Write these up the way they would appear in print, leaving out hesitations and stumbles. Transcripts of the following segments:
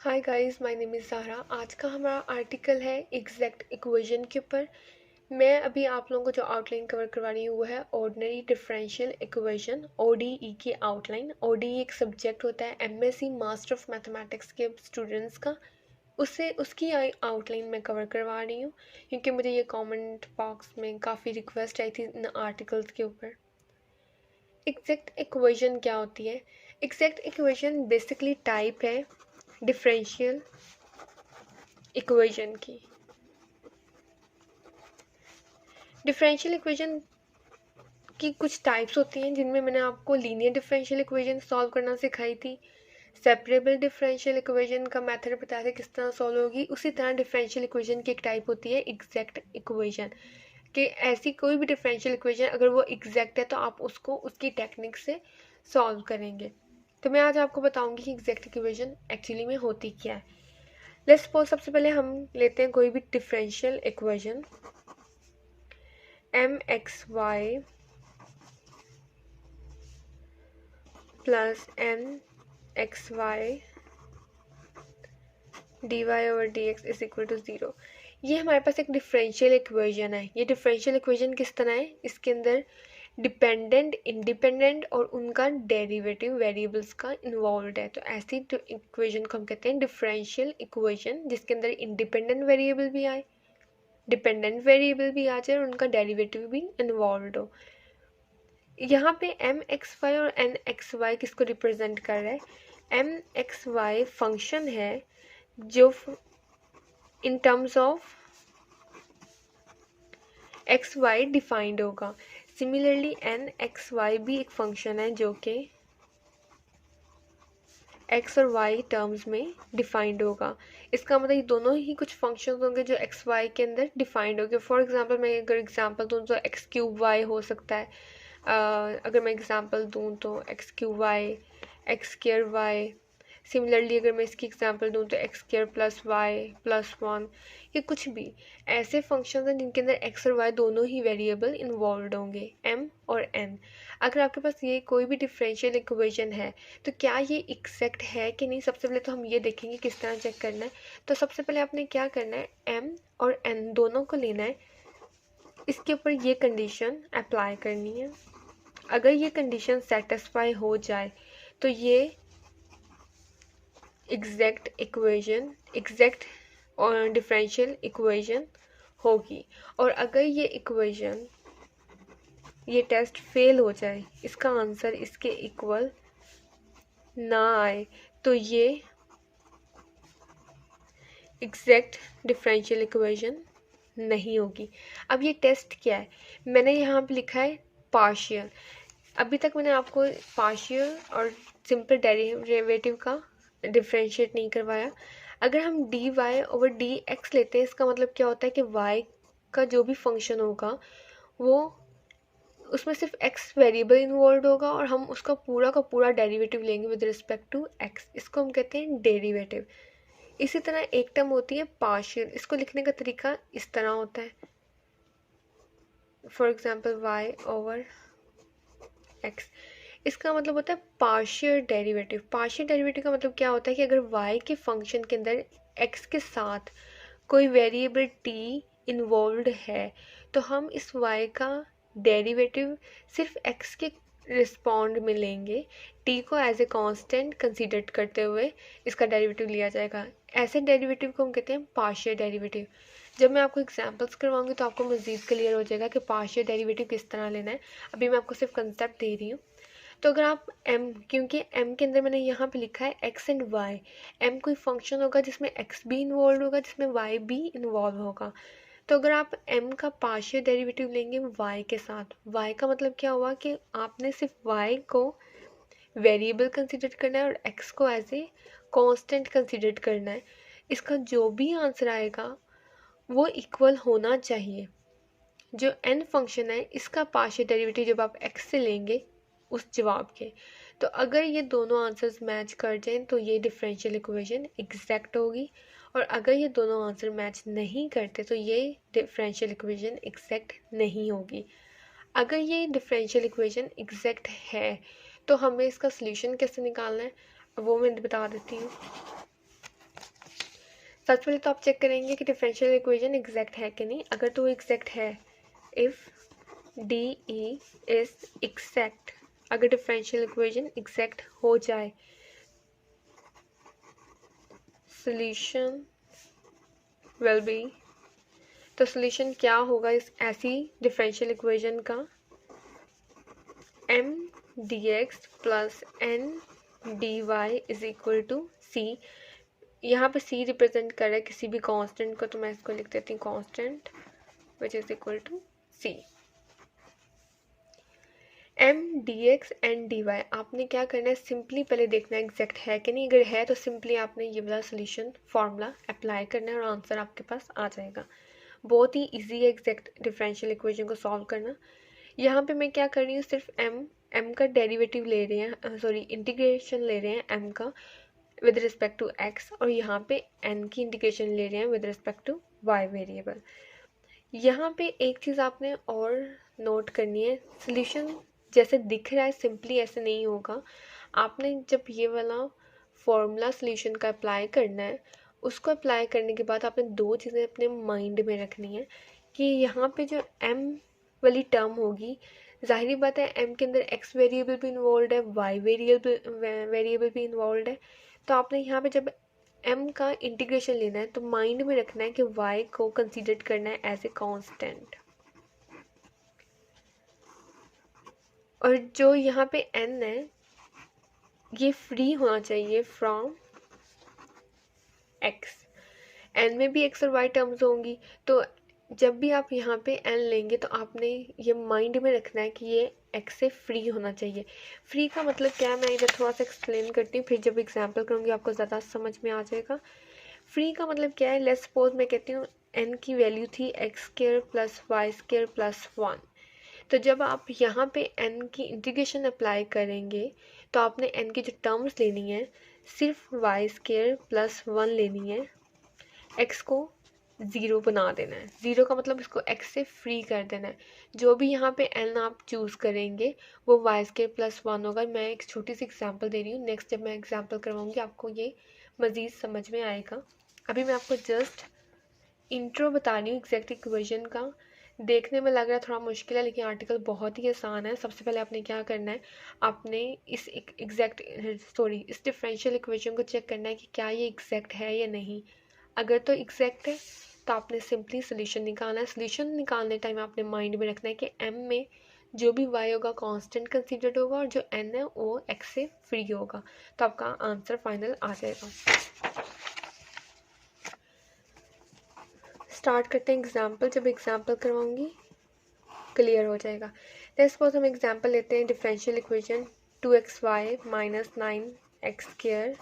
Hi guys, my name is Zahra. आज का हमारा आर्टिकल है एग्जैक्ट इक्वेशन के ऊपर। मैं अभी आप लोगों को जो आउटलाइन कवर करवा रही हूँ वो है ऑर्डिनरी डिफरेंशियल इक्वेशन, ओडीई की आउटलाइन। ओडीई एक सब्जेक्ट होता है एमएससी मास्टर ऑफ मैथमेटिक्स के स्टूडेंट्स का। उसकी आउटलाइन मैं कवर करवा रही हूँ क्योंकि मुझे ये कमेंट बॉक्स में काफ़ी रिक्वेस्ट आई थी इन आर्टिकल्स के ऊपर। एग्जैक्ट इक्वेशन क्या होती है? एग्जैक्ट इक्वेशन बेसिकली टाइप है डिफरेंशियल इक्वेशन की। डिफरेंशियल इक्वेशन की कुछ टाइप्स होती हैं जिनमें मैंने आपको लीनियर डिफरेंशियल इक्वेशन सॉल्व करना सिखाई थी। सेपरेबल डिफरेंशियल इक्वेशन का मेथड बताया था किस तरह सॉल्व होगी। उसी तरह डिफरेंशियल इक्वेशन की एक टाइप होती है एग्जैक्ट इक्वेशन, कि ऐसी कोई भी डिफरेंशियल इक्वेशन अगर वो एग्जैक्ट है तो आप उसको उसकी टेक्निक से सॉल्व करेंगे। तो मैं आज आपको बताऊंगी कि एग्जैक्ट इक्वेशन एक्चुअली में होती क्या है। लेट्स सपोज सबसे पहले हम लेते हैं कोई भी differential equation mxy plus nxy dy over dx is equal to 0। ये हमारे पास एक डिफरेंशियल इक्वेशन है। ये डिफरेंशियल इक्वेशन किस तरह है? इसके अंदर डिपेंडेंट, इंडिपेंडेंट और उनका डेरिवेटिव वेरिएबल्स का इन्वॉल्व है। तो ऐसी इक्वेशन को हम कहते हैं डिफरेंशियल इक्वेशन जिसके अंदर इंडिपेंडेंट वेरिएबल भी आए, डिपेंडेंट वेरिएबल भी आ जाए और उनका डेरिवेटिव भी इन्वॉल्व हो। यहाँ पे एम एक्स वाई और एन एक्स वाई किसको रिप्रेजेंट कर रहा है? एम एक्स वाई फंक्शन है जो in terms of x y defined होगा। सिमिलरली एन एक्स वाई भी एक फंक्शन है जो कि एक्स और वाई टर्म्स में डिफाइंड होगा। इसका मतलब ये दोनों ही कुछ फंक्शंस होंगे जो एक्स वाई के अंदर डिफाइंड होंगे। फॉर एग्जांपल मैं अगर एग्जांपल दूँ तो एक्स क्यूब वाई हो सकता है। अगर मैं एग्जांपल दूँ तो x cube y, x square y. Similarly अगर मैं इसकी एग्जांपल दूँ तो x square plus y plus one. ये कुछ भी ऐसे फंक्शंस हैं जिनके अंदर एक्स और वाई दोनों ही वेरिएबल इन्वॉल्व होंगे, एम और एन। अगर आपके पास ये कोई भी डिफरेंशियल इक्वेशन है तो क्या ये एग्जैक्ट है कि नहीं, सबसे पहले तो हम ये देखेंगे किस तरह चेक करना है। तो सबसे पहले आपने क्या करना है, एम और एन दोनों को लेना है, इसके ऊपर ये कंडीशन अप्लाई करनी है। अगर ये कंडीशन सेटिस्फाई हो जाए तो ये एग्जैक्ट इक्वेशन, एग्जैक्ट और डिफरेंशियल इक्वेशन होगी। और अगर ये इक्वेशन, ये टेस्ट फेल हो जाए, इसका आंसर इसके इक्वल ना आए, तो ये एग्जैक्ट डिफरेंशियल इक्वेशन नहीं होगी। अब ये टेस्ट क्या है? मैंने यहाँ पे लिखा है पार्शियल। अभी तक मैंने आपको पार्शियल और सिंपल डेरिवेटिव का डिफरेंशिएट नहीं करवाया। अगर हम d y over d x लेते हैं, इसका मतलब क्या होता है कि वाई का जो भी फंक्शन होगा वो उसमें सिर्फ एक्स वेरिएबल इन्वॉल्व होगा और हम उसका पूरा का पूरा डेरिवेटिव लेंगे विद रिस्पेक्ट टू एक्स। इसको हम कहते हैं डेरिवेटिव। इसी तरह एक टर्म होती है पार्शियल। इसको लिखने का तरीका इस तरह होता है, for example y over x. इसका मतलब होता है पार्शियल डेरिवेटिव। पार्शियल डेरिवेटिव का मतलब क्या होता है कि अगर y के फंक्शन के अंदर x के साथ कोई वेरिएबल t इन्वॉल्व्ड है तो हम इस y का डेरिवेटिव सिर्फ x के रिस्पॉन्ड में लेंगे। t को एज ए कांस्टेंट कंसीडर करते हुए इसका डेरिवेटिव लिया जाएगा। ऐसे डेरिवेटिव को हम कहते हैं पार्शियल डेरिवेटिव। जब मैं आपको एग्जांपल्स करवाऊंगी तो आपको मज़ीद क्लियर हो जाएगा कि पार्शियल डेरिवेटिव किस तरह लेना है। अभी मैं आपको सिर्फ कंसेप्ट दे रही हूँ। तो अगर आप m, क्योंकि m के अंदर मैंने यहाँ पे लिखा है x एंड y, m कोई फंक्शन होगा जिसमें x भी इन्वॉल्व होगा, जिसमें y भी इन्वॉल्व होगा। तो अगर आप m का पार्शियल डेरिवेटिव लेंगे y के साथ, y का मतलब क्या हुआ कि आपने सिर्फ y को वेरिएबल कंसिडर करना है और x को एज ए कांस्टेंट कंसिडर करना है। इसका जो भी आंसर आएगा वो इक्वल होना चाहिए। जो n फंक्शन है इसका पार्शियल डेरिवेटिव जब आप x से लेंगे उस जवाब के, तो अगर ये दोनों आंसर्स मैच कर जाएं तो ये डिफरेंशियल इक्वेशन एग्जैक्ट होगी। और अगर ये दोनों आंसर मैच नहीं करते तो ये डिफरेंशियल इक्वेशन एग्जैक्ट नहीं होगी। अगर ये डिफरेंशियल इक्वेशन एग्जैक्ट है तो हमें इसका सॉल्यूशन कैसे निकालना है वो मैं बता देती हूँ। सबसे पहले तो आप चेक करेंगे कि डिफरेंशियल इक्वेशन एग्जैक्ट है कि नहीं। अगर तो एग्जैक्ट है, if D E is exact, अगर डिफरेंशियल इक्वेशन एग्जैक्ट हो जाए, सॉल्यूशन विल बी, तो सॉल्यूशन क्या होगा इस ऐसी डिफरेंशियल इक्वेशन का, M d x plus N d y is equal to C. यहाँ पे सी रिप्रेजेंट कर रहा है किसी भी कांस्टेंट को, तो मैं इसको लिख देती हूँ constant which is equal to c. M d x n d y, आपने क्या करना है, सिंपली पहले देखना है एग्जैक्ट है कि नहीं। अगर है तो सिंपली आपने ये वाला सोल्यूशन फार्मूला अप्लाई करना है और आंसर आपके पास आ जाएगा। बहुत ही इजी है एग्जैक्ट डिफरेंशियल इक्वेशन को सॉल्व करना। यहाँ पे मैं क्या कर रही हूँ, सिर्फ एम का डेरिवेटिव ले रहे हैं, सॉरी इंटीग्रेशन ले रहे हैं एम का विद रिस्पेक्ट टू एक्स, और यहाँ पे एन की इंटीग्रेशन ले रहे हैं with respect to y variable. यहाँ पे एक चीज़ आपने और नोट करनी है, सोल्यूशन जैसे दिख रहा है सिंपली ऐसे नहीं होगा। आपने जब ये वाला फॉर्मूला सोल्यूशन का अप्लाई करना है, उसको अप्लाई करने के बाद आपने दो चीज़ें अपने माइंड में रखनी है कि यहाँ पे जो m वाली टर्म होगी, जाहिर बात है m के अंदर x वेरिएबल भी इन्वॉल्व है, y वेरिएबल भी इन्वॉल्व है। तो आपने यहाँ पे जब m का इंटीग्रेशन लेना है तो माइंड में रखना है कि y को कंसीडर करना है एज ए कांस्टेंट, और जो यहाँ पे n है ये फ्री होना चाहिए फ्रॉम x। n में भी x और y टर्म्स होंगी, तो जब भी आप यहाँ पे n लेंगे तो आपने ये माइंड में रखना है कि ये x से फ्री होना चाहिए। फ्री का मतलब क्या है, मैं इधर थोड़ा सा एक्सप्लेन करती हूँ, फिर जब एग्जांपल करूँगी आपको ज़्यादा समझ में आ जाएगा। फ्री का मतलब क्या है, लेट्स सपोज मैं कहती हूँ n की वैल्यू थी x² प्लस y² प्लस 1, तो जब आप यहाँ पे n की इंटीग्रेशन अप्लाई करेंगे तो आपने n की जो टर्म्स लेनी है सिर्फ y² प्लस 1 लेनी है, x को ज़ीरो बना देना है। ज़ीरो का मतलब इसको x से फ्री कर देना है। जो भी यहाँ पे n आप चूज़ करेंगे वो y² प्लस 1 होगा। मैं एक छोटी सी एग्जांपल दे रही हूँ, नेक्स्ट जब मैं एग्जांपल करवाऊँगी आपको ये मज़ीद समझ में आएगा। अभी मैं आपको जस्ट इंट्रो बता रही हूँ एग्जैक्ट इक्वेशन का। देखने में लग रहा है थोड़ा मुश्किल है, लेकिन आर्टिकल बहुत ही आसान है। सबसे पहले आपने क्या करना है, आपने इस इस डिफरेंशियल इक्वेशन को चेक करना है कि क्या ये एग्जैक्ट है या नहीं। अगर तो एग्जैक्ट है तो आपने सिंपली सोल्यूशन निकालना है। सोल्यूशन निकालने टाइम आपने माइंड में रखना है कि m में जो भी y होगा कांस्टेंट कंसीडर्ड होगा और जो n है वो x से फ्री होगा, तो आपका आंसर फाइनल आ जाएगा। स्टार्ट करते हैं एग्जाम्पल, जब एग्जाम्पल करवाऊंगी क्लियर हो जाएगा। लेट्स सपोज हम एग्जाम्पल लेते हैं differential equation 2xy minus 9x²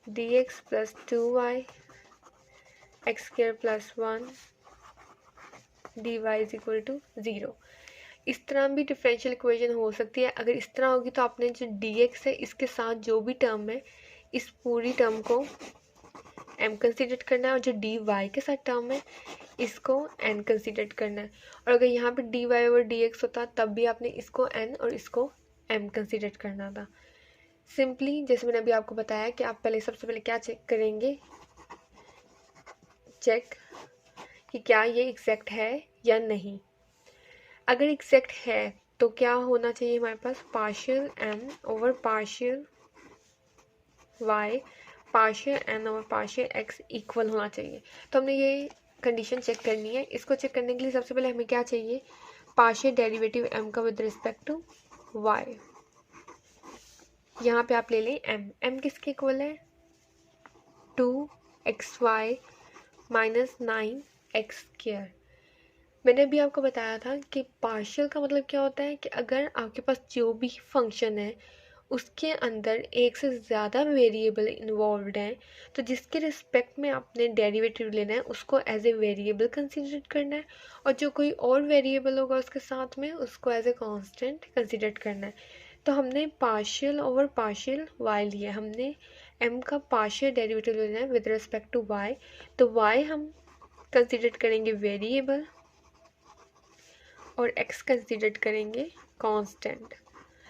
dx plus 2y x² plus 1 dy is equal to 0। इस तरह भी डिफरेंशियल इक्वेशन हो सकती है। अगर इस तरह होगी तो आपने जो dx है इसके साथ जो भी टर्म है इस पूरी टर्म को m कंसीडर करना है, और जो dy के साथ टर्म है इसको n कंसीडर करना है। और अगर यहाँ पे dy और dx होता तब भी आपने इसको n और इसको m कंसीडर करना था। सिंपली जैसे मैंने अभी आपको बताया कि आप पहले सबसे पहले क्या चेक करेंगे, चेक कि क्या ये एग्जैक्ट है या नहीं। अगर एग्जैक्ट है तो क्या होना चाहिए हमारे पास, partial m over partial y partial n over partial x equal होना चाहिए। तो हमने ये कंडीशन चेक करनी है। इसको चेक करने के लिए सबसे पहले हमें क्या चाहिए, पार्शियल डेरिवेटिव m का विद रिस्पेक्ट टू y। यहाँ पे आप ले लें m किसके इक्वल है, 2xy माइनस 9x²। मैंने अभी आपको बताया था कि पार्शियल का मतलब क्या होता है कि अगर आपके पास जो भी फंक्शन है उसके अंदर एक से ज़्यादा वेरिएबल इन्वॉल्व हैं, तो जिसके रिस्पेक्ट में आपने डेरिवेटिव लेना है उसको एज ए वेरिएबल कंसीडर करना है, और जो कोई और वेरिएबल होगा उसके साथ में उसको एज ए कांस्टेंट कंसीडर करना है। तो हमने पार्शियल ओवर पार्शियल y लिया, हमने m का पार्शियल डेरिवेटिव लेना है विद रिस्पेक्ट टू y, तो y हम कंसीडर करेंगे वेरिएबल और x कंसीडर करेंगे कांस्टेंट।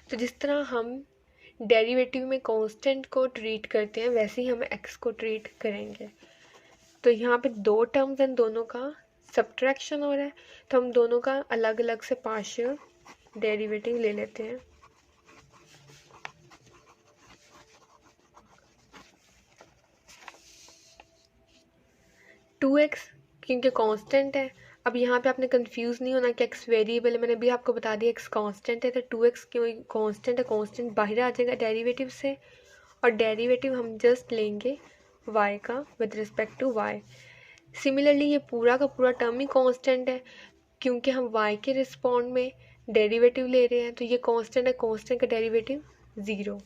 तो जिस तरह हम डेरिवेटिव में कांस्टेंट को ट्रीट करते हैं वैसे ही हम एक्स को ट्रीट करेंगे। तो यहाँ पे दो टर्म्स हैं, दोनों का सब्ट्रैक्शन हो रहा है, तो हम दोनों का अलग अलग से पार्शियल डेरिवेटिव ले लेते हैं। टू एक्स क्योंकि कांस्टेंट है, अब यहाँ पे आपने कंफ्यूज नहीं होना कि एक्स वेरिएबल है, मैंने अभी आपको बता दिया एक्स कांस्टेंट है, तो टू एक्स क्यों कांस्टेंट है, कांस्टेंट बाहर आ जाएगा डेरिवेटिव से, और डेरिवेटिव हम जस्ट लेंगे y का with respect to y। Similarly ये पूरा का पूरा टर्म ही कांस्टेंट है क्योंकि हम y के रिस्पॉन्ड में डेरिवेटिव ले रहे हैं, तो ये कांस्टेंट है, कांस्टेंट का डेरिवेटिव 0।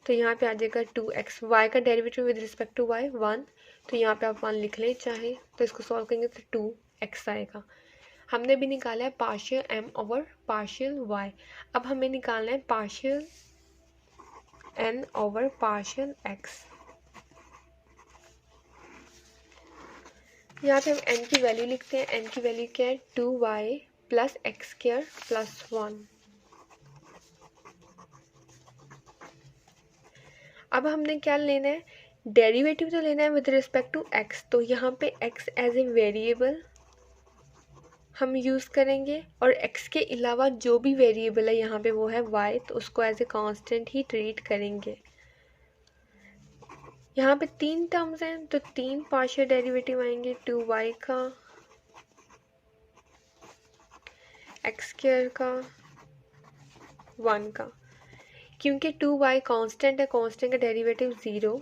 तो यहाँ पे आ जाएगा 2x, y का derivative with respect to y 1, तो यहाँ पे आप 1 लिख लें चाहे, तो इसको सॉल्व करेंगे तो 2x आएगा। हमने भी निकाला है partial m over partial y, अब हमें निकालना है partial n over partial x। यहाँ पे हम n की वैल्यू लिखते हैं, n की वैल्यू क्या है 2y plus x square plus 1। अब हमने क्या लेना है, डेरिवेटिव तो लेना है विद रिस्पेक्ट टू x, तो यहाँ पे x एज ए वेरिएबल हम यूज़ करेंगे, और x के अलावा जो भी वेरिएबल है यहाँ पे वो है y, तो उसको एज ए कांस्टेंट ही ट्रीट करेंगे। यहाँ पे 3 टर्म्स हैं तो 3 पार्शियल डेरिवेटिव आएंगे, 2y का, एक्स स्क्वायर का, 1 का। क्योंकि 2y कांस्टेंट है, कांस्टेंट का डेरिवेटिव 0,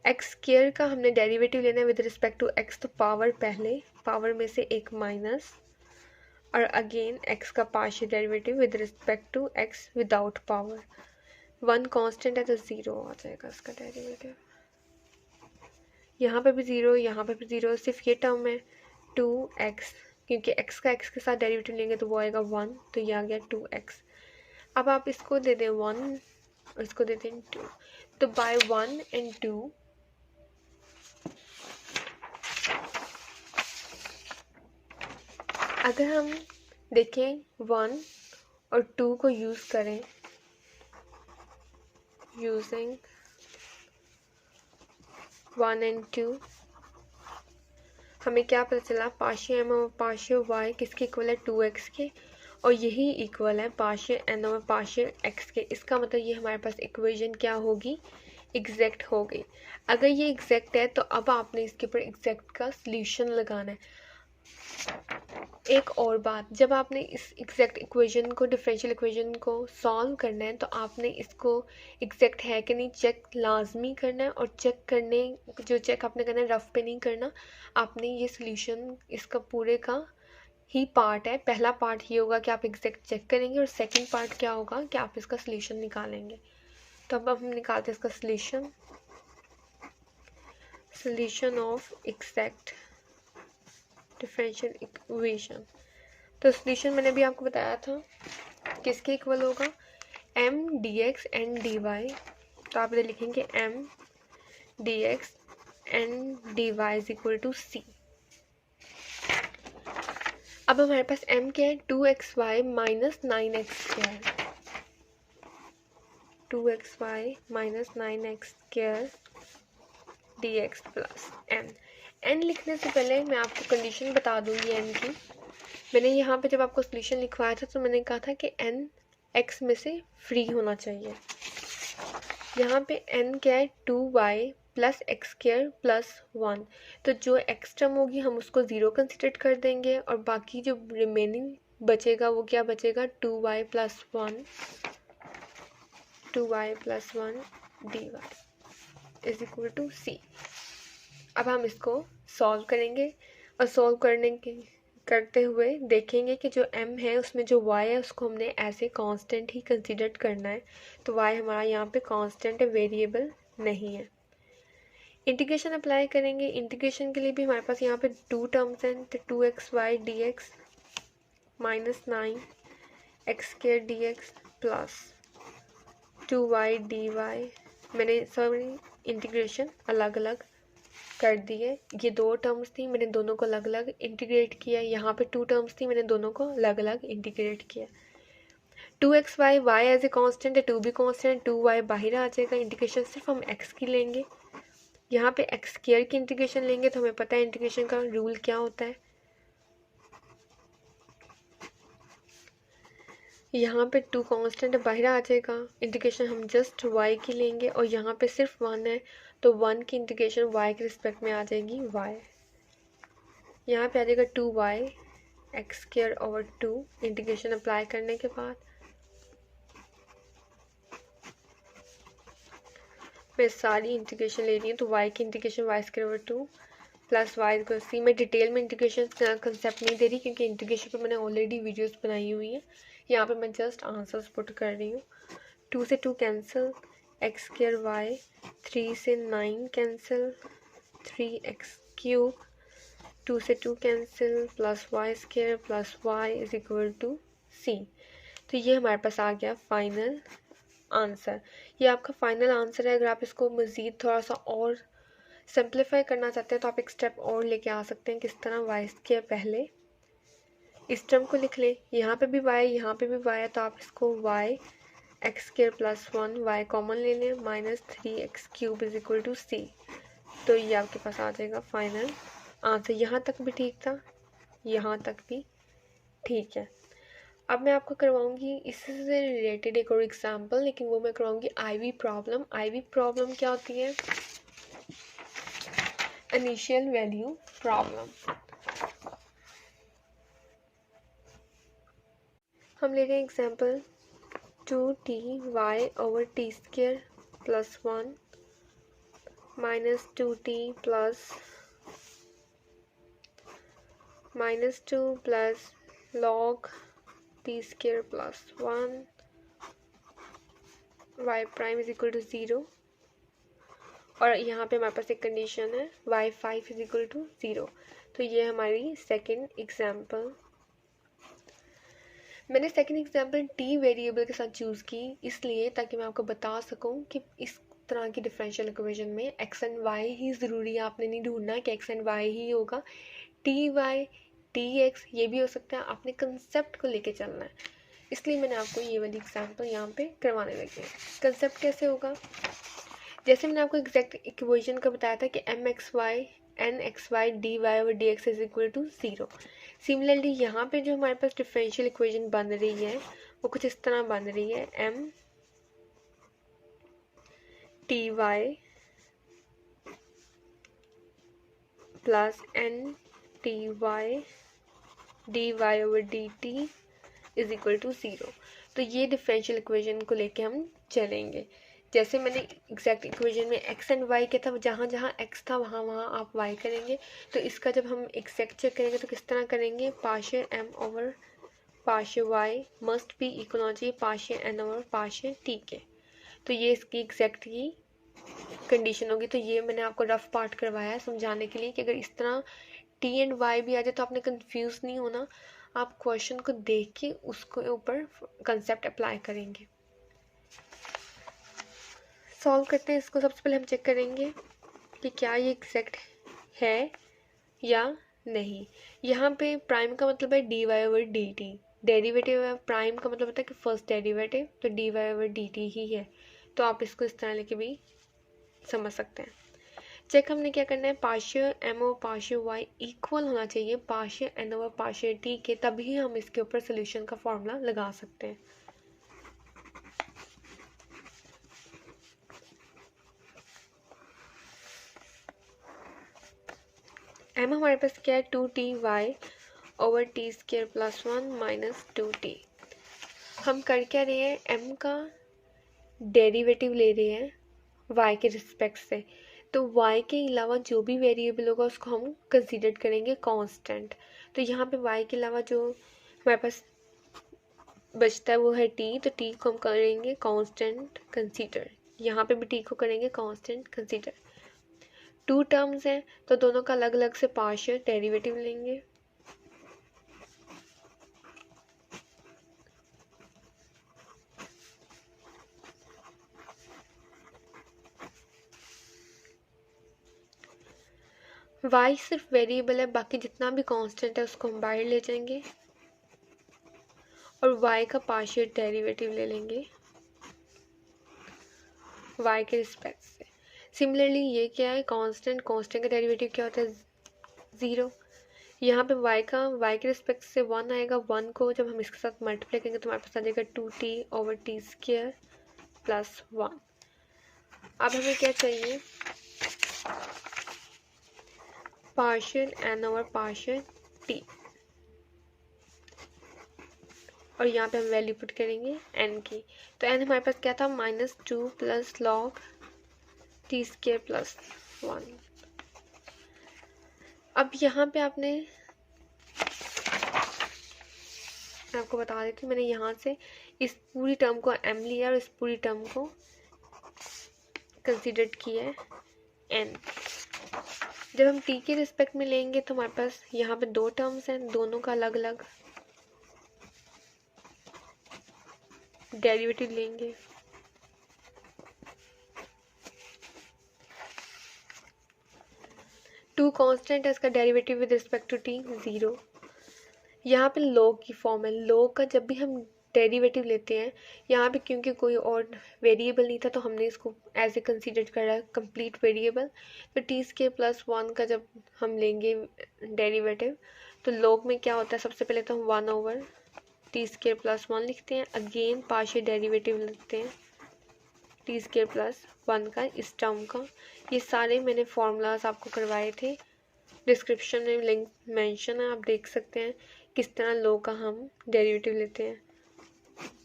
एक्स स्क्वायर का हमने डेरिवेटिव लेना है विद रिस्पेक्ट टू x, तो पावर पहले, पावर में से एक माइनस, और अगेन x का partial derivative with respect to x without power. 1 constant है तो 0 आ जाएगा इसका डेरिवेटिव। यहाँ पे भी 0, यहाँ पे भी 0, सिर्फ ये टर्म है 2x, क्योंकि x का x के साथ डेरिवेटिव लेंगे तो वो आएगा 1, तो ये आ गया 2x। अब आप इसको दे दें 1 और इसको दे दें 2, तो बाय 1 एंड 2 अगर हम देखें 1 और 2 को यूज़ करें, यूजिंग 1 एंड 2, हमें क्या पता चला, पार्शियल m और पार्शियल y किसके इक्वल है 2x के, और यही इक्वल है पार्शियल n और पार्शियल x के। इसका मतलब ये हमारे पास इक्वेशन क्या होगी, एग्जैक्ट हो गई। अगर ये एग्जैक्ट है तो अब आपने इसके ऊपर एग्जैक्ट का सॉल्यूशन लगाना है। एक और बात, जब आपने इस एग्जैक्ट इक्वेशन को, डिफरेंशियल इक्वेशन को सॉल्व करना है, तो आपने इसको एग्जैक्ट है कि नहीं चेक लाजमी करना है, और चेक करने, जो चेक आपने करना है रफ पे नहीं करना, आपने ये सॉल्यूशन इसका पूरे का ही पार्ट है। पहला पार्ट ये होगा कि आप एग्जैक्ट चेक करेंगे, और सेकंड पार्ट क्या होगा कि आप इसका सॉल्यूशन निकालेंगे। तो अब हम निकालते हैं इसका solution, solution of exact differential equation. तो सॉल्यूशन मैंने भी आपको बताया था किसके इक्वल होगा, m dx एंड dy, तो आप इधर लिखेंगे m dx and dy is equal to c। अब हमारे पास m क्या है 2xy minus 9x square, 2xy minus 9x square dx plus n लिखने से पहले मैं आपको कंडीशन बता दूंगी n की। मैंने यहाँ पे जब आपको सॉल्यूशन लिखवाया था तो मैंने कहा था कि n x में से फ्री होना चाहिए। यहाँ पे n क्या है 2y plus x square plus 1, तो जो x टर्म होगी हम उसको 0 कंसिडर कर देंगे, और बाकी जो रिमेनिंग बचेगा वो क्या बचेगा 2y plus 1 dy is equal to c। अब हम इसको सॉल्व करेंगे, और सॉल्व करते हुए देखेंगे कि जो m है उसमें जो y है उसको हमने ऐसे कांस्टेंट ही कंसीडर करना है, तो y हमारा यहाँ पे कांस्टेंट है, वेरिएबल नहीं है। इंटीग्रेशन अप्लाई करेंगे, इंटीग्रेशन के लिए भी हमारे पास यहाँ पे 2 टर्म्स हैं, तो 2xy dx minus 9x square dx plus 2y dy। मैंने सॉरी इंटीग्रेशन अलग अलग कर दिए, ये 2 टर्म्स थी, मैंने दोनों को अलग अलग इंटीग्रेट किया, यहाँ पे 2 टर्म्स थी, मैंने दोनों को अलग अलग इंटीग्रेट किया। 2xy, y as a constant है, 2 भी कांस्टेंट, 2y बाहर आ जाएगा। इंटीग्रेशन सिर्फ हम x की लेंगे, यहाँ पे एक्स स्क्वायर की इंटीग्रेशन लेंगे तो हमें पता है इंटीग्रेशन का रूल क्या होता है। यहाँ पे 2 कांस्टेंट बाहर आ जाएगा, इंटीग्रेशन हम जस्ट y की लेंगे और यहाँ पे सिर्फ 1 है तो 1 की इंटीग्रेशन y के रिस्पेक्ट में आ जाएगी y। यहाँ पे आ जाएगा 2y x square over 2, integration apply करने के बाद मैं सारी इंटीग्रेशन ले रही हूँ तो y की integration y square over 2 plus y equal c. मैं डिटेल में इंटीग्रेशन कंसेप्ट नहीं दे रही क्योंकि इंटीग्रेशन पर मैंने ऑलरेडी वीडियोस बनाई हुई है, यहाँ पे मैं जस्ट आंसर्स पुट कर रही हूँ। 2 से 2 कैंसिल, एक्स स्क्वायर वाई, 3 से 9 कैंसिल, 3x क्यूब, 2 से 2 cancel, plus Y square plus Y is equal to C. तो ये हमारे पास आ गया फाइनल आंसर। ये आपका फाइनल आंसर है। अगर आप इसको मज़ीद थोड़ा सा और सिंप्लीफाई करना चाहते हैं तो आप एक स्टेप और लेके आ सकते हैं। किस तरह, वाई के पहले इस टर्म को लिख लें, यहाँ पे भी वाई यहाँ पे भी वाई है तो आप इसको Y x square plus 1 Y common ले लें, minus 3x cube is equal to C. तो ये आपके पास आ जाएगा फाइनल आंसर। यहाँ तक भी ठीक था, यहाँ तक भी ठीक है। अब मैं आपको करवाऊंगी इससे रिलेटेड एक और एग्जाम्पल, लेकिन वो मैं करवाऊंगी आईवी प्रॉब्लम। आईवी प्रॉब्लम क्या होती है? Initial value problem. हम ले रहे हैं example 2ty over t square plus 1 minus 2t plus -2 plus log t square plus 1 y prime is equal to 0। और यहाँ पे हमारे पास एक कंडीशन है y5 इज इक्वल टू 0। तो ये हमारी सेकंड एग्जाम्पल। मैंने सेकंड एग्जाम्पल t वेरिएबल के साथ चूज़ की इसलिए ताकि मैं आपको बता सकूं कि इस तरह की डिफरेंशियल इक्वेशन में x एंड y ही ज़रूरी है। आपने नहीं ढूंढना कि x एंड y ही होगा, ty tx ये भी हो सकता है। आपने कंसेप्ट को लेके चलना है, इसलिए मैंने आपको ये वाली एग्जाम्पल यहाँ पे करवाने लगी है। कंसेप्ट कैसे होगा? जैसे मैंने आपको एग्जैक्ट इक्वेशन का बताया था कि mxy nxy dy over dx is equal to 0। Similarly यहाँ पे जो हमारे पास डिफरेंशियल इक्वेशन बन रही है वो कुछ इस तरह बन रही है, m ty plus n ty dy over dt is equal to 0। तो ये डिफरेंशियल इक्वेशन को लेके हम चलेंगे। जैसे मैंने एग्जैक्ट इक्वेशन में x एंड y के था, जहाँ जहाँ x था वहाँ वहाँ आप y करेंगे। तो इसका जब हम एग्जैक्ट चेक करेंगे तो किस तरह करेंगे? Partial m over partial y must be equal होना चाहिए partial n over partial t के। तो ये इसकी एग्जैक्ट की कंडीशन होगी। तो ये मैंने आपको रफ पार्ट करवाया है समझाने के लिए कि अगर इस तरह t एंड y भी आ जाए तो आपने कंफ्यूज नहीं होना। आप क्वेश्चन को देख के उसके ऊपर कंसेप्ट अप्लाई करेंगे। सॉल्व करते हैं इसको। सबसे पहले हम चेक करेंगे कि क्या ये एग्जैक्ट है या नहीं। यहाँ पे प्राइम का मतलब है dy ओवर dt, डेरिवेटिव है। प्राइम का मतलब होता है कि फर्स्ट डेरिवेटिव, तो dy ओवर dt ही है। तो आप इसको इस तरह लेके भी समझ सकते हैं। चेक हमने क्या करना है? Partial m over partial y equal होना चाहिए partial n over partial t के, तभी हम इसके ऊपर सोल्यूशन का फॉर्मूला लगा सकते हैं। m हमारे पास क्या है? 2ty over t square plus 1 minus 2t। हम कर क्या रहे हैं? m का डेरिवेटिव ले रहे हैं y के रिस्पेक्ट से। तो y के अलावा जो भी वेरिएबल होगा उसको हम कंसीडर करेंगे कांस्टेंट। तो यहाँ पे y के अलावा जो हमारे पास बचता है वो है t, तो t को हम करेंगे कांस्टेंट कंसीडर। यहाँ पे भी t को करेंगे कांस्टेंट कंसीडर। 2 टर्म्स हैं तो दोनों का अलग अलग से पार्शियल डेरिवेटिव लेंगे। y सिर्फ वेरिएबल है, बाकी जितना भी कांस्टेंट है उसको हम बाहर ले जाएंगे। और y का पार्शियल डेरिवेटिव ले लेंगे y के रिस्पेक्ट से। सिमिलरली ये क्या है, कांस्टेंट का डेरिवेटिव क्या होता है, 0। यहाँ पे y के रिस्पेक्ट से 1 आएगा, 1 को जब हम इसके साथ मल्टीप्लाई करेंगे तो हमारे पास आ जाएगा 2t/t² प्लस 1। अब हमें क्या चाहिए, पार्शियल n/पार्शियल t, और यहाँ पे हम वैल्यू पुट करेंगे n की। तो n हमारे पास क्या था, -2 प्लस log t² प्लस 1। अब यहाँ पे मैं आपको बता देती हूँ, मैंने यहाँ से इस पूरी टर्म को m लिया और इस पूरी टर्म को कंसीडर किया है n। जब हम t के रिस्पेक्ट में लेंगे तो हमारे पास यहाँ पे दो टर्म्स हैं, दोनों का अलग अलग डेरिवेटिव लेंगे। टू कांस्टेंट है, इसका derivative with respect to t 0। यहाँ पे log की फॉर्म है, log का जब भी हम डेरिवेटिव लेते हैं, यहाँ पे क्योंकि कोई और वेरिएबल नहीं था तो हमने इसको एज ए कंसीडर करा कंप्लीट वेरिएबल। तो t² प्लस 1 का जब हम लेंगे डेरिवेटिव तो log में क्या होता है, सबसे पहले तो हम 1/t² प्लस 1 लिखते हैं, अगेन पार्शियल डेरिवेटिव लिखते हैं t² प्लस 1 का इस टर्म का। ये सारे मैंने फॉर्मूलाज आपको करवाए थे, डिस्क्रिप्शन में लिंक मेंशन है, आप देख सकते हैं किस तरह log का हम डेरिवेटिव लेते हैं।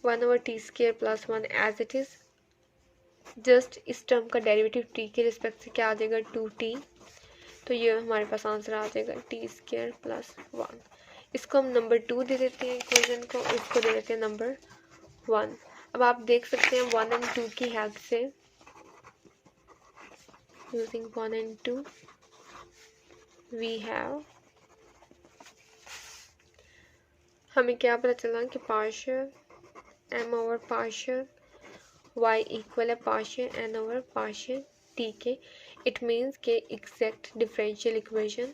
1/t² plus 1 as it is, just इस टर्म का डेरिवेटिव t के रिस्पेक्ट से क्या आ जाएगा, 2t। तो ये हमारे पास आंसर आ जाएगा t² प्लस 1। इसको हम नंबर 2 दे देते हैं इक्वेशन को, इसको दे देते हैं नंबर 1। अब आप देख सकते हैं 1 और 2 की हेल्प से, यूजिंग 1 और 2 वी हैव, हमें क्या पता चला कि पार्शियल m/पार्शियल y इक्वल है पार्शियल n/पार्शियल t के। इट मीन्स के एग्जैक्ट डिफरेंशियल इक्वेशन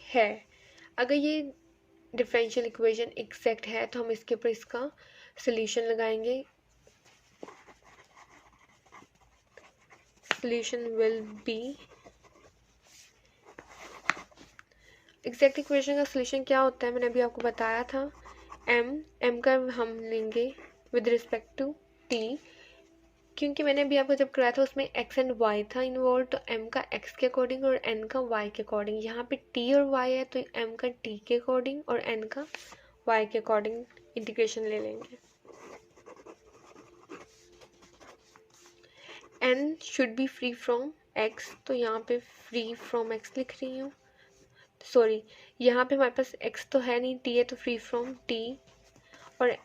है। अगर ये डिफरेंशियल इक्वेशन एग्जैक्ट है तो हम इसके ऊपर इसका सॉल्यूशन लगाएंगे। Solution will B, exact equation का सॉल्यूशन क्या होता है, मैंने अभी आपको बताया था। m का हम लेंगे विद रिस्पेक्ट टू t, क्योंकि मैंने अभी आपको जब कराया था उसमें x एंड y था इन्वॉल्व, तो m का x के अकॉर्डिंग और n का y के अकॉर्डिंग। यहाँ पे t और y है तो m का t के अकॉर्डिंग और n का y के अकॉर्डिंग इंटीग्रेशन ले लेंगे। n should be free from x, तो यहाँ पे फ्री फ्रॉम x लिख रही हूँ, सॉरी यहाँ पे हमारे पास x तो है नहीं, t है, तो फ्री फ्रॉम t, और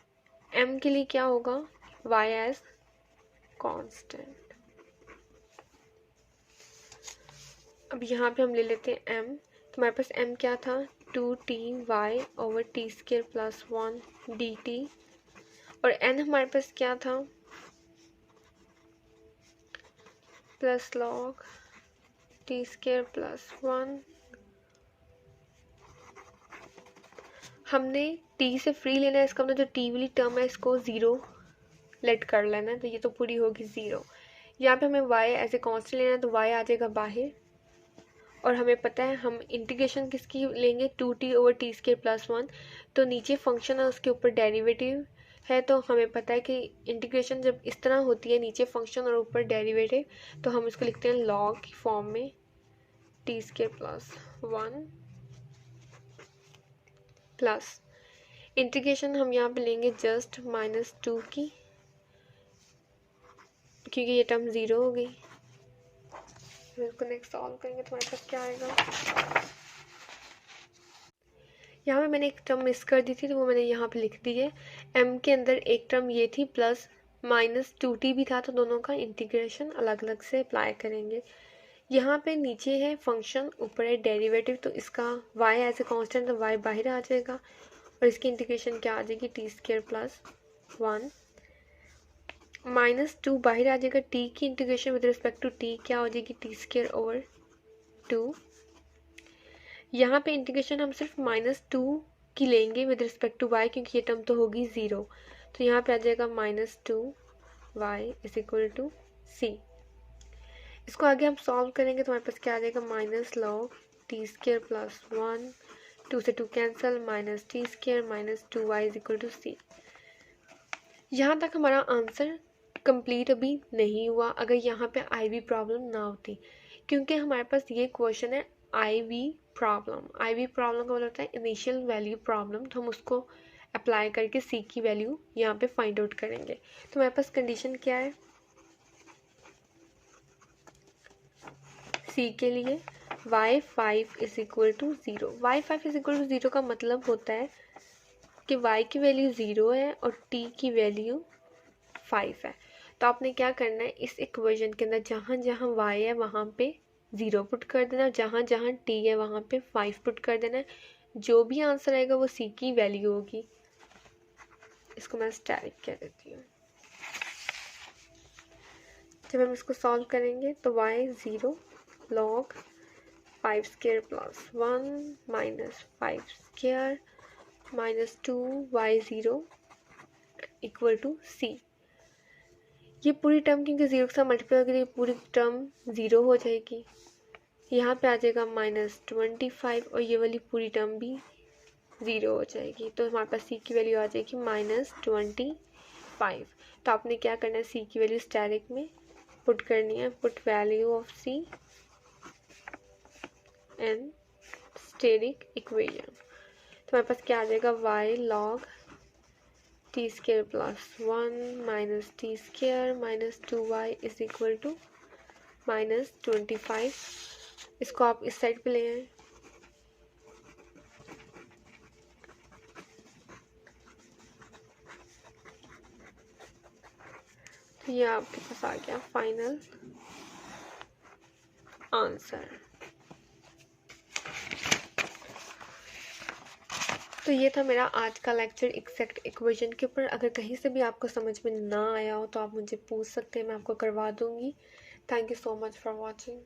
m के लिए क्या होगा, y एज कांस्टेंट। अब यहाँ पे हम ले लेते हैं m, तो हमारे पास m क्या था, 2ty/t² प्लस 1 dt, और n हमारे पास क्या था, प्लस log t² प्लस 1। हमने t से फ्री लेना है, इसका मतलब जो t वाली टर्म है इसको 0 लेट कर लेना है, तो ये तो पूरी होगी 0। यहाँ पे हमें y एज ए कांस्टेंट लेना है, तो y आ जाएगा बाहर, और हमें पता है हम इंटीग्रेशन किसकी लेंगे, 2t/t² प्लस 1। तो नीचे फंक्शन है उसके ऊपर डेरिवेटिव है, तो हमें पता है कि इंटीग्रेशन जब इस तरह होती है, नीचे फंक्शन और ऊपर डेरिवेटिव, तो हम इसको लिखते हैं log की फॉर्म में t² प्लस 1 प्लस इंटीग्रेशन हम यहाँ पे लेंगे जस्ट -2 की, क्योंकि ये टर्म 0 हो गई। इसको नेक्स्ट सॉल्व करेंगे तो हमारे पास क्या आएगा, यहाँ पे मैंने एक टर्म मिस कर दी थी तो वो मैंने यहाँ पे लिख दी है। m के अंदर एक टर्म ये थी प्लस -2t भी था, तो दोनों का इंटीग्रेशन अलग अलग से अप्लाई करेंगे। यहाँ पे नीचे है फंक्शन, ऊपर है डेरिवेटिव, तो इसका y एज ए कांस्टेंट, तो y बाहर आ जाएगा और इसकी इंटीग्रेशन क्या आ जाएगी, t² प्लस 1 -2 बाहर आ जाएगा, t की integration with respect to t क्या हो जाएगी, t²/2। यहाँ पे इंटीग्रेशन हम सिर्फ -2 की लेंगे विद रिस्पेक्ट टू वाई, क्योंकि ये टर्म तो होगी ज़ीरो। तो यहाँ पे आ जाएगा -2y इज इक्वल टू सी। इसको आगे हम सॉल्व करेंगे तो हमारे पास क्या आ जाएगा, -log t² प्लस 1, 2 से 2 cancel, -t² minus 2y is equal to C. यहाँ तक हमारा आंसर कंप्लीट अभी नहीं हुआ अगर यहाँ पे IV प्रॉब्लम ना होती, क्योंकि हमारे पास ये क्वेश्चन है IV प्रॉब्लम। IV प्रॉब्लम का मतलब होता है इनिशियल वैल्यू प्रॉब्लम, तो हम उसको अप्लाई करके C की वैल्यू यहाँ पे फाइंड आउट करेंगे। तो हमारे पास कंडीशन क्या है C के लिए, y5 is equal to 0। y5 is equal to 0 का मतलब होता है कि y की वैल्यू 0 है और t की वैल्यू 5 है। तो आपने क्या करना है, इस इक्वेशन के अंदर जहाँ जहाँ y है वहाँ पे 0 पुट कर देना, जहाँ जहाँ t है वहाँ पे 5 पुट कर देना है। जो भी आंसर आएगा वो c की वैल्यू होगी। इसको मैं स्टैटिक कह देती हूँ। जब हम इसको सॉल्व करेंगे तो y 0 log 5² plus 1 minus 5² minus 2y0 equal to c। ये पूरी टर्म क्योंकि 0 के साथ मल्टीप्लाई होगी तो ये पूरी टर्म 0 हो जाएगी। यहाँ पे आ जाएगा -25 और ये वाली पूरी टर्म भी 0 हो जाएगी। तो हमारे पास c की वैल्यू आ जाएगी -25। तो आपने क्या करना है, c की वैल्यू स्टैटिक में पुट करनी है। Put value of c and static equation. तो हमारे पास क्या आ जाएगा, y log t² plus 1 minus t² minus 2y is equal to -25। इसको आप इस साइड पे ले आए। तो ये आपके पास आ गया फाइनल आंसर। तो ये था मेरा आज का लेक्चर एक्जैक्ट इक्वेशन के ऊपर। अगर कहीं से भी आपको समझ में ना आया हो तो आप मुझे पूछ सकते हैं, मैं आपको करवा दूंगी। Thank you so much for watching.